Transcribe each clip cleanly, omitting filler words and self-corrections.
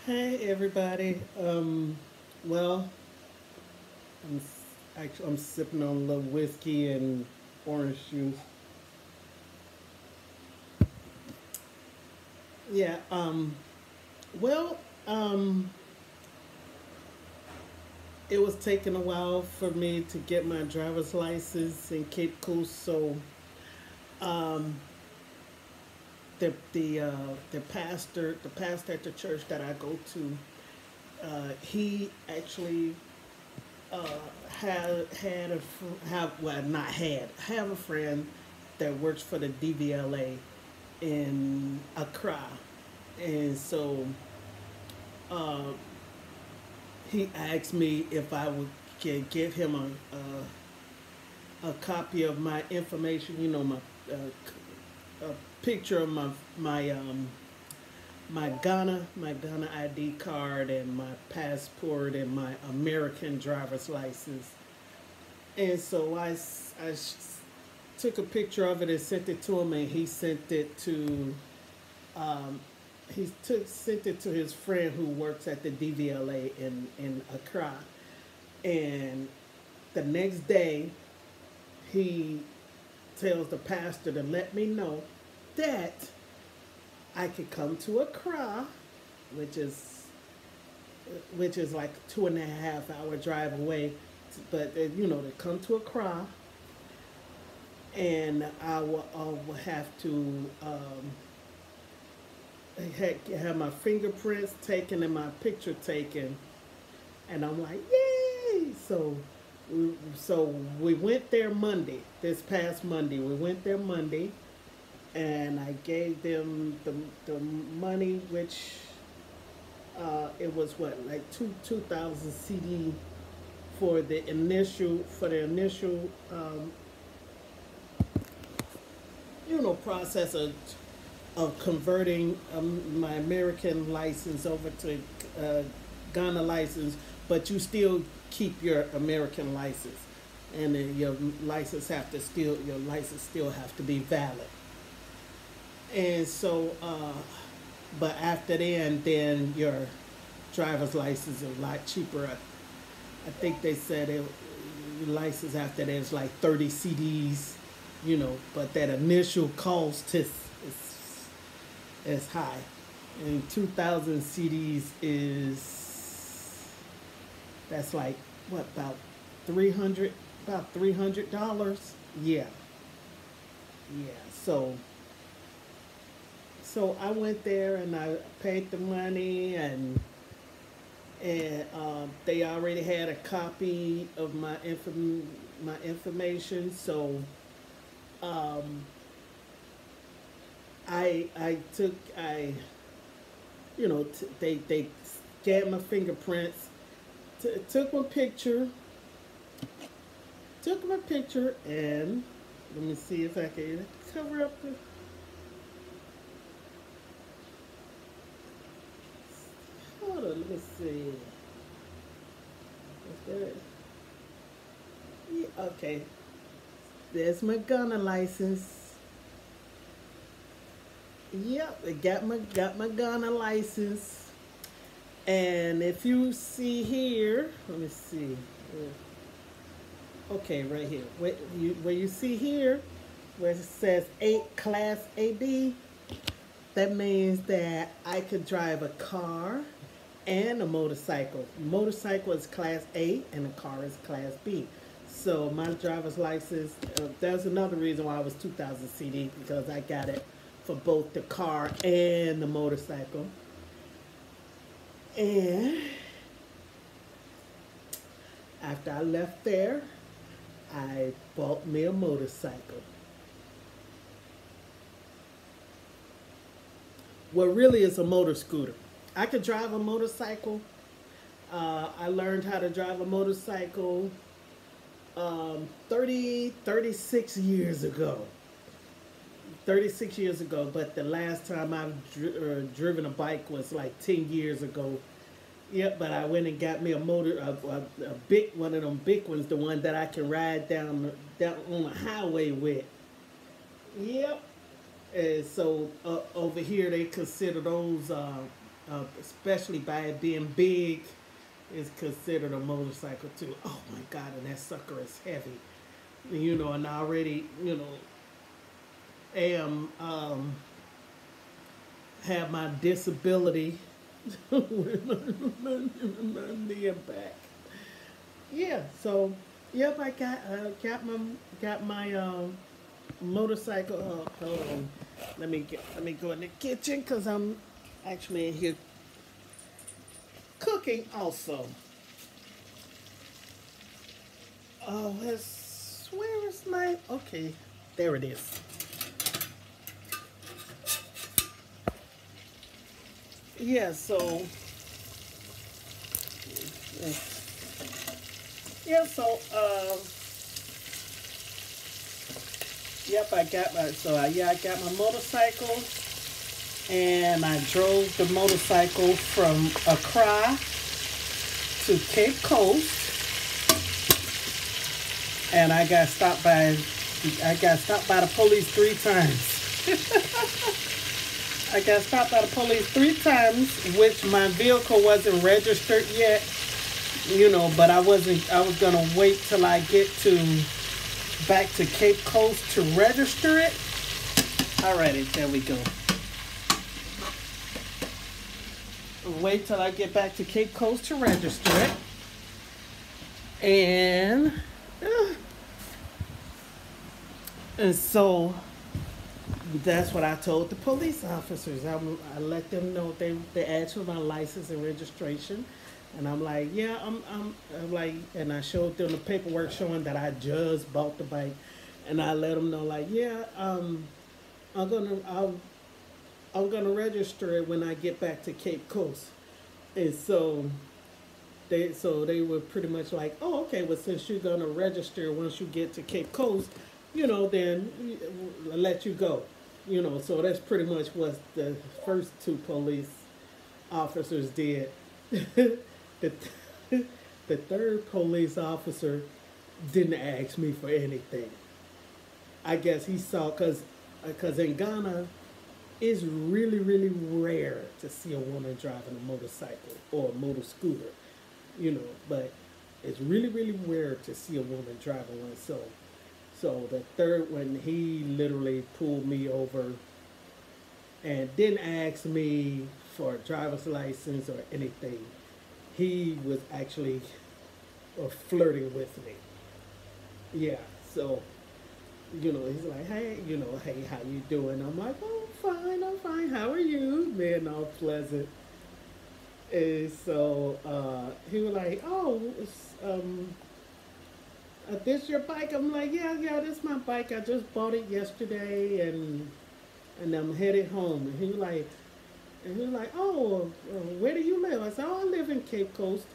Hey everybody. Well, actually I'm sipping on a little whiskey and orange juice. Yeah. Well, um, it was taking a while for me to get my driver's license in Cape Coast, so um, the pastor at the church that I go to, he actually uh, had a have well not had have a friend that works for the DVLA in Accra, and so uh, he asked me if I would can give him a copy of my information. My a picture of my Ghana ID card and my passport and my American driver's license. And so took a picture of it and sent it to him, and he sent it to um, sent it to his friend who works at the DVLA in Accra. And the next day, he tells the pastor to let me know that I could come to Accra, which is which is like 2.5 hour drive away. But to come to Accra, and I will have to have my fingerprints taken and my picture taken, and I'm like, yay! So we went there Monday. This past Monday, we went there Monday, and I gave them the money, which it was what, like 2,000 CD for the initial process of converting my American license over to uh, Ghana license, but you still keep your American license, and then your license still have to be valid. And so, but after then your driver's license is a lot cheaper. I think they said your license after that is like 30 CDs, but that initial cost is high. And 2,000 CDs that's like what, $300. Yeah, yeah. So I went there and I paid the money, and they already had a copy of my information. So um, they scanned my fingerprints, took my picture, and let me see if I can cover up the. Hold on, let me see. Is that it? Yeah, okay. There's my Ghana license. Yep, I got my Ghana license. And if you see here, let me see. Okay, right here. Where you see here, where it says Class AB, that means that I could drive a car and a motorcycle. Motorcycle is Class A and a car is Class B. So my driver's license, there's another reason why I was 2,000 CD, because I got it for both the car and the motorcycle. And after I left there, I bought me a motorcycle. Well, really, it's a motor scooter. I could drive a motorcycle. I learned how to drive a motorcycle 36 years ago. 36 years ago, but the last time I've driven a bike was like 10 years ago. Yep, but I went and got me a big one of them big ones, the one that I can ride down on the highway with. Yep. And so over here they consider those. especially by it being big, is considered a motorcycle too. Oh my God, and that sucker is heavy. You know, and I already, you know, am have my disability with my knee and back. Yeah, so yep, I got my motorcycle. Hold on, let me go in the kitchen because I'm actually in here cooking also. Oh, where is my, okay, there it is. Yeah, so yeah, so yep, I got my motorcycle, and I drove the motorcycle from Accra to Cape Coast, and I got stopped by the police 3 times. I got stopped by the police 3 times, which my vehicle wasn't registered yet, you know, but I was gonna wait till I get back to Cape Coast to register it. Alrighty, there we go. Wait till I get back to Cape Coast to register it. And so that's what I told the police officers. I let them know they asked for my license and registration, and I'm like, yeah, I'm like, and I showed them the paperwork showing that I just bought the bike, and I let them know like, yeah, I'm gonna register it when I get back to Cape Coast, and so they were pretty much like, oh, okay, well, since you're gonna register once you get to Cape Coast, you know, then I'll let you go. You know, so that's pretty much what the first 2 police officers did. the, the third police officer didn't ask me for anything. I guess he saw, because in Ghana, it's really, really rare to see a woman driving a motorcycle or a motor scooter, you know, but it's really, really rare to see a woman driving one. So the third one, he literally pulled me over and didn't ask me for a driver's license or anything. He was actually flirting with me. Yeah, so, you know, he's like, hey, you know, hey, how you doing? I'm like, oh, I'm fine, how are you? Man, all pleasant. And so he was like, oh, this your bike? I'm like, yeah, this is my bike. I just bought it yesterday, and I'm headed home. And he was like, oh, where do you live? I said, oh, I live in Cape Coast.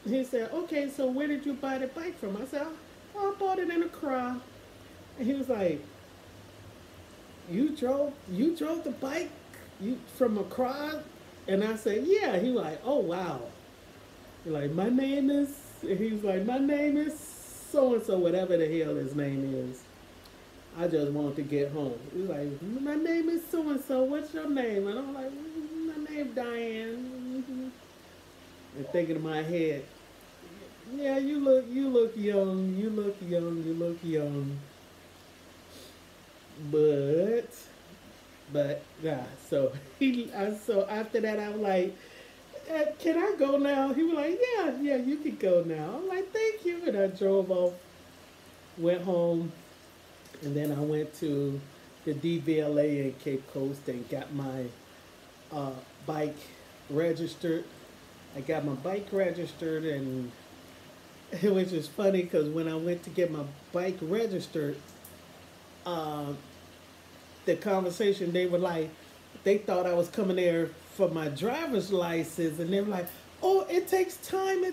And he said, okay, so where did you buy the bike from? I said, oh, I bought it in Accra. And he was like, you drove the bike from Accra? And I said, yeah. He was like, oh, wow. He's like, my name is, and he was like, my name is so-and-so, whatever the hell his name is. I just wanted to get home. He was like, my name is so-and-so, what's your name? And I'm like, my name's Diane. And thinking in my head, yeah, you look young, you look young. But yeah, so so after that I was like, can I go now? He was like, yeah, you can go now. I'm like, thank you. And I drove off, went home, and then I went to the DVLA in Cape Coast and got my bike registered. I got my bike registered, and it was just funny because when I went to get my bike registered, the conversation, they were like, they thought I was coming there for my driver's license, and they were like, oh, it takes time to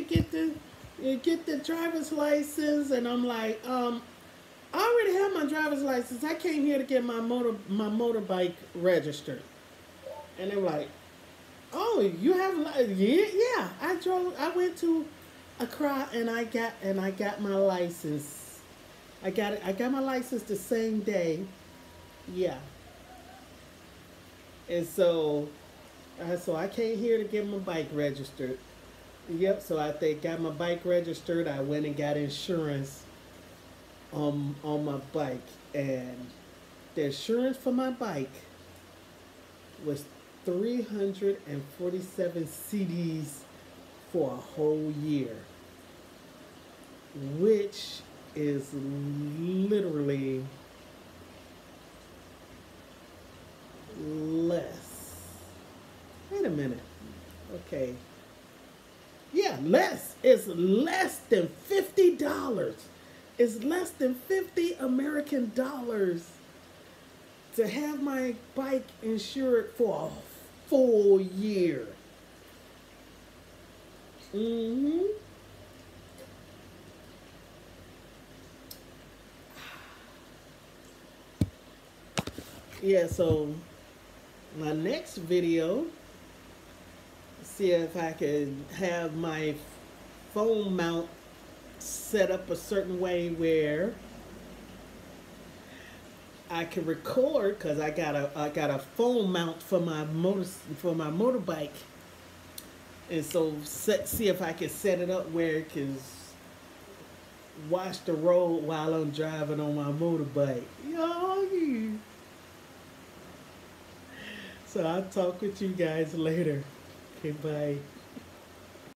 get the driver's license. And I'm like, I already have my driver's license. I came here to get my motorbike registered. And they were like, oh, you have, yeah. I went to Accra and I got my license. I got my license the same day. Yeah. And so So I came here to get my bike registered. Yep. So I think got my bike registered. I went and got insurance on my bike, and the insurance for my bike was 347 CDs for a whole year, which is literally less. Wait a minute. Okay. Yeah, less. It's less than $50. It's less than 50 American dollars to have my bike insured for a full year. Mm-hmm. Yeah, so my next video, see if I can have my phone mount set up a certain way where I can record, because I got a phone mount for my motorbike, and so see if I can set it up where it can watch the road while I'm driving on my motorbike. Yo, so I'll talk with you guys later. Okay, bye.